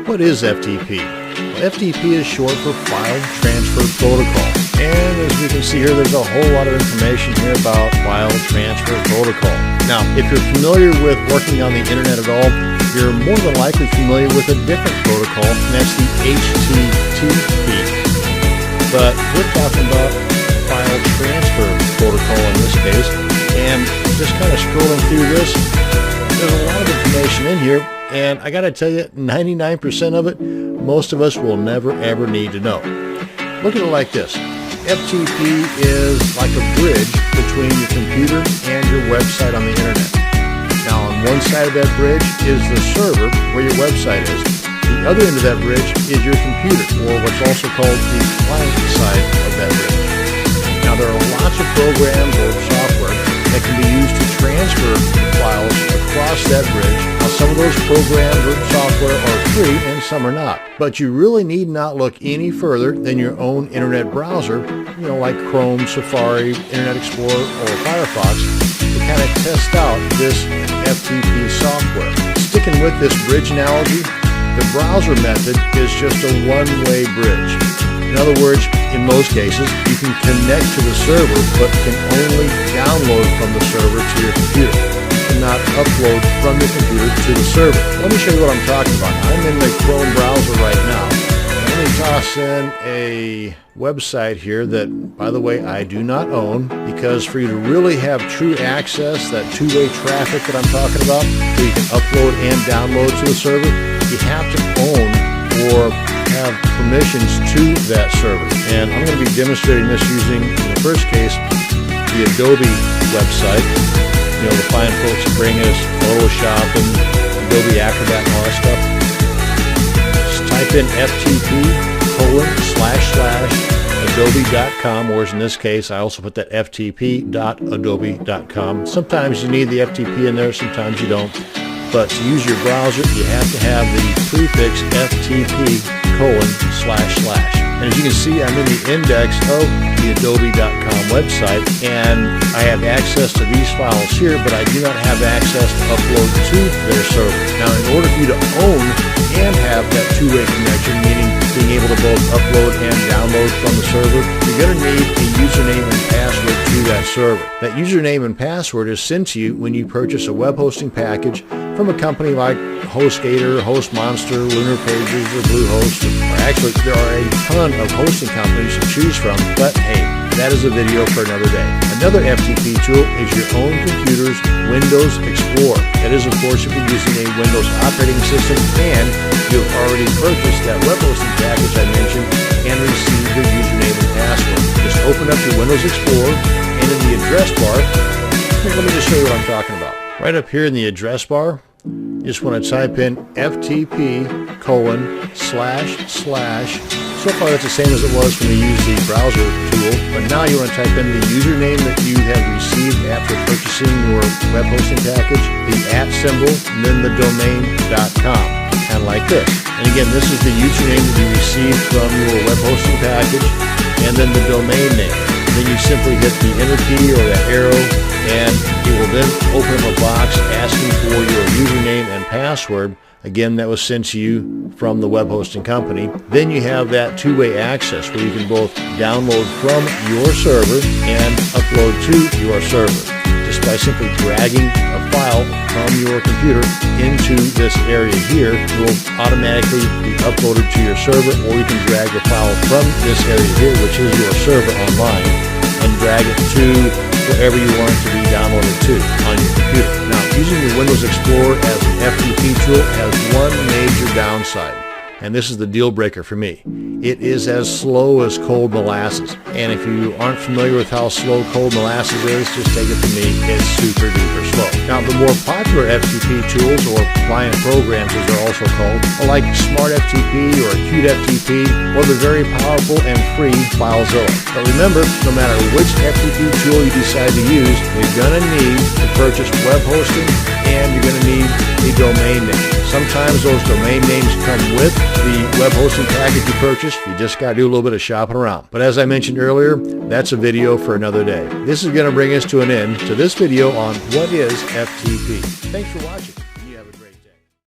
What is FTP? Well, FTP is short for File Transfer Protocol. And as we can see here, there's a whole lot of information here about File Transfer Protocol. Now, if you're familiar with working on the internet at all, you're more than likely familiar with a different protocol, and that's the HTTP. But we're talking about File Transfer Protocol in this case, and just kind of scrolling through this, there's a lot of information in here, and I gotta tell you, 99% of it, most of us will never ever need to know. Look at it like this. FTP is like a bridge between your computer and your website on the internet. Now, on one side of that bridge is the server where your website is. The other end of that bridge is your computer, or what's also called the client side of that bridge. Now, there are lots of programs or software that can be used to transfer the files across that bridge. Now, some of those programs or software are free and some are not. But you really need not look any further than your own internet browser, like Chrome, Safari, Internet Explorer, or Firefox, to kind of test out this FTP software. Sticking with this bridge analogy, the browser method is just a one-way bridge. In other words, in most cases, you can connect to the server, but can only download from the server to your computer. You cannot upload from your computer to the server. Let me show you what I'm talking about. I'm in the Chrome browser right now. Let me toss in a website here that, by the way, I do not own, because for you to really have true access, that two-way traffic that I'm talking about, so you can upload and download to the server, you have to own or have permissions to that server. And I'm going to be demonstrating this using, in the first case, the Adobe website. The fine folks that bring us Photoshop and Adobe Acrobat and all that stuff. Just type in ftp://adobe.com, or as in this case, I also put that ftp.adobe.com. Sometimes you need the FTP in there, sometimes you don't. But to use your browser, you have to have the prefix ftp://. And as you can see, I'm in the index of the adobe.com website, and I have access to these files here, but I do not have access to upload to their server. Now, in order for you to own and have that two-way connection, meaning being able to both upload and download from the server, you're going to need a username and password to that server. That username and password is sent to you when you purchase a web hosting package from a company like HostGator, HostMonster, Lunar Pages, or Bluehost. Or actually, there are a ton of hosting companies to choose from, but hey, that is a video for another day. Another FTP tool is your own computer's Windows Explorer. That is, of course, if you're using a Windows operating system and you've already purchased that web hosting package I mentioned and received your username and password. Just open up your Windows Explorer, and in the address bar, let me just show you what I'm talking about. Right up here in the address bar, you just want to type in ftp://. So far that's the same as it was when you used the browser tool, but now you want to type in the username that you have received after purchasing your web hosting package, the @ symbol, and then the domain.com, kind of like this. And again, this is the username that you received from your web hosting package, and then the domain name. Then you simply hit the enter key or that arrow, and it will then open up a box asking for your username and password. Again, that was sent to you from the web hosting company. Then you have that two-way access where you can both download from your server and upload to your server. Just by simply dragging a file from your computer into this area here, it will automatically be uploaded to your server, or you can drag the file from this area here, which is your server online, and drag it to wherever you want it to be downloaded to on your computer. Now, using your Windows Explorer as an FTP tool has one major downside, and this is the deal breaker for me. It is as slow as cold molasses. And if you aren't familiar with how slow cold molasses is, just take it from me, it's super duper slow. Now, the more popular FTP tools, or client programs as they're also called, are like Smart FTP or Acute FTP, or the very powerful and free FileZilla. But remember, no matter which FTP tool you decide to use, you're going to need to purchase web hosting, and you're going to need a domain name. Sometimes those domain names come with the web hosting package you purchase. You just got to do a little bit of shopping around. But as I mentioned earlier, that's a video for another day. This is going to bring us to an end to this video on what is FTP. Thanks for watching. You have a great day.